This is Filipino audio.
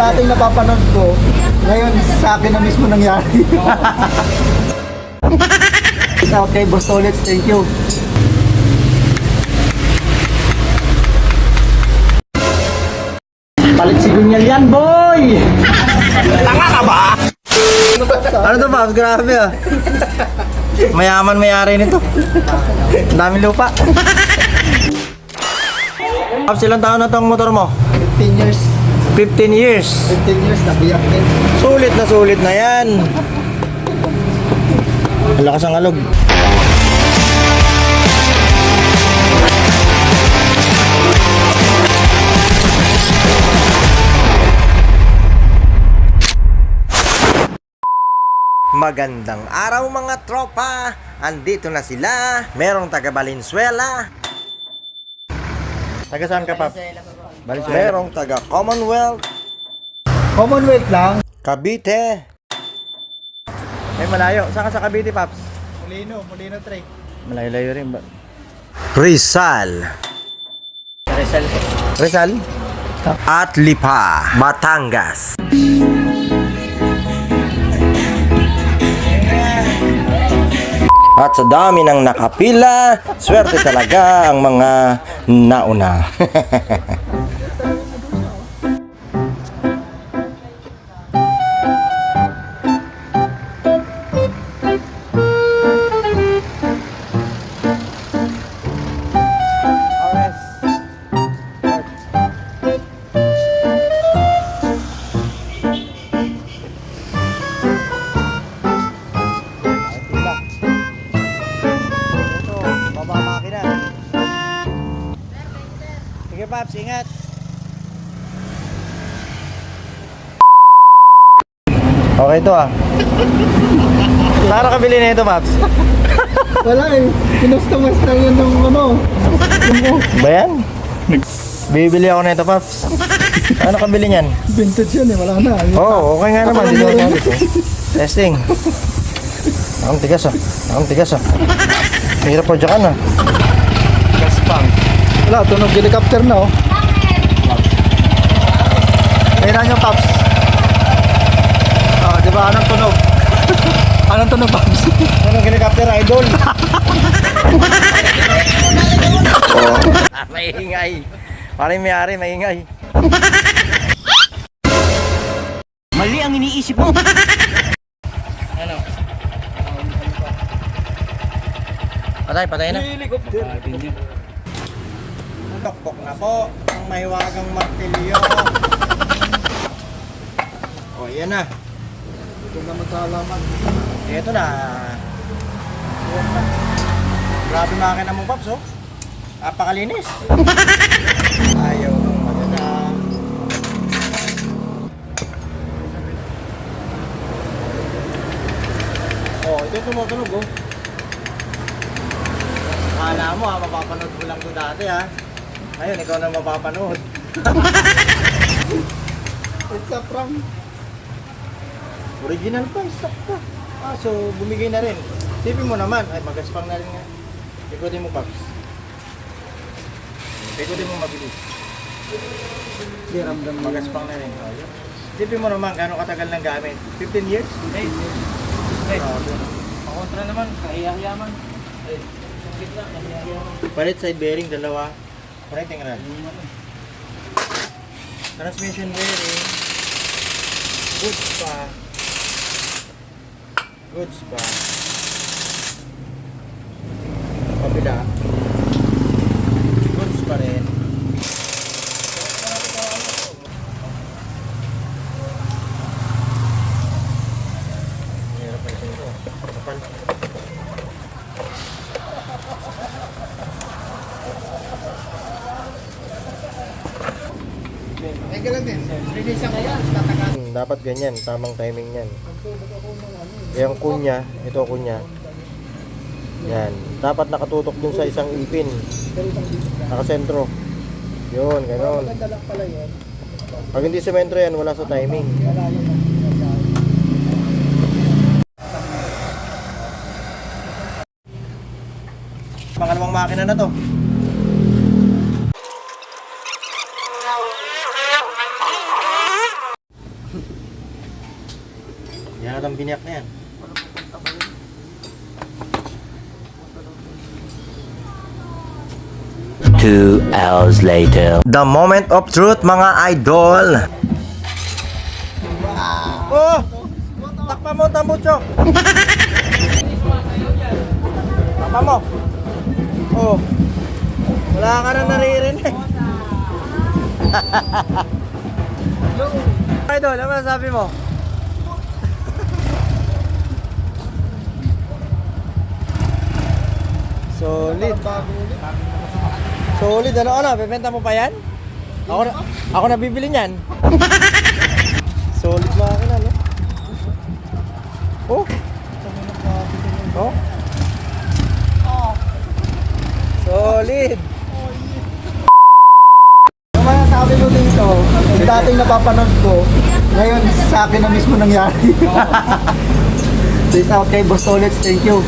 dating napapanood ko, ngayon sa akin na mismo nangyari. Peace out kay Boss Tolets, thank you. Palit si Gunyal yan, boy! Tanga ka ba? Ano to, Pops? Grabe ah. Mayaman may-ari nito. Ang daming lupa. Pops, ilang taon na tong motor mo? 15 years. 15 years. 15 years, nabiyak din. Sulit na yan. Ang lakas ang alog. Magandang araw mga tropa. Andito na sila. Merong taga Valenzuela. Taga saan ka, Pap? Valenzuela. Merong taga Commonwealth. Commonwealth lang. Cavite. Ay, malayo. Saan ka sa Cavite, Paps? Molino 3. Malayo-layo rin ba? Rizal. Rizal? At Lipa, Batangas. At sa dami ng nakapila, swerte talaga ang mga nauna. Sige, Paps, ingat. Okay to ah. Saan ka bili na ito, Paps? Wala eh. Kinustomize lang yun ng ano. Ba yan? Bibili ako na ito, Paps. Ano ka bili niyan? Vintage yun eh. Wala na. Oo, okay nga naman. Dito ako sabi ko. Testing. Ang tigas ah. Ang tigas ah. Mahirap po dyan ah. Gaspang. Wala, tunog helicopter na oh. Kailan yung Paps? Ah, di ba? Anong tunog? Anong tunog, Pops? Anong helicopter, idol? Oh. Maingay. Parang may-ari, maingay. Mali ang iniisip mo. Ano? Patay na. Helicopter. Tokpok na po ang mahiwagang martilyo. O, yan na. Ito na magkalaman. Ito na. Grabe makina mo, Paps, oh. Napakalinis. Ayaw. Ano na. Oh, ito tumutunog, oh. Akala mo, mapapanood ko lang ito dati, ha. Ngayon, ikaw na mapapanood. It's a prank. Original pa, stock pa. Ah, so bumigay na rin. Sipin mo naman, ay magaspang na rin nga. Ikutin mo, Paps. Ikutin mo mabilis. Hindi, ramdam mo. Magaspang na rin. Sipin mo naman, gano'ng katagal ng gamit? 15 years? Pakontra naman, kahiyaman. Palit side bearing, dalawa. Connecting rod. Transmission bearing. Goods pa. Goods pa. Kabila. Goods pa rin. Hirap pa rin ito. Kapal. Teka lang din. Release ang kaya. Tatagal. Dapat ganyan, tamang timing yan. Yung kunya, ito kunya. Yan, dapat nakatutok dun sa isang ipin. Nakasentro. Yun, gano'n. Maganda lang pala yun. Pag hindi sementro yan, wala sa timing. Wala yun. Pangalawang makina na to. Yan ang biniyak na yan. 2 hours later. The moment of truth, mga idol. Oh! Takpa mo, tambucho. Takpa mo. Oh. Wala ka na naririnig. Idol, ano masasabi mo? Solid. Solid, ano, bebenta mo pa yan? Ako na bibili niyan. Solid makina, no? Oh. Oh. Solid. Ang masasabi mo dito, yung dating napapanood ko, ngayon sa akin na mismo nangyari. Peace out kay Boss Tolets, thank you.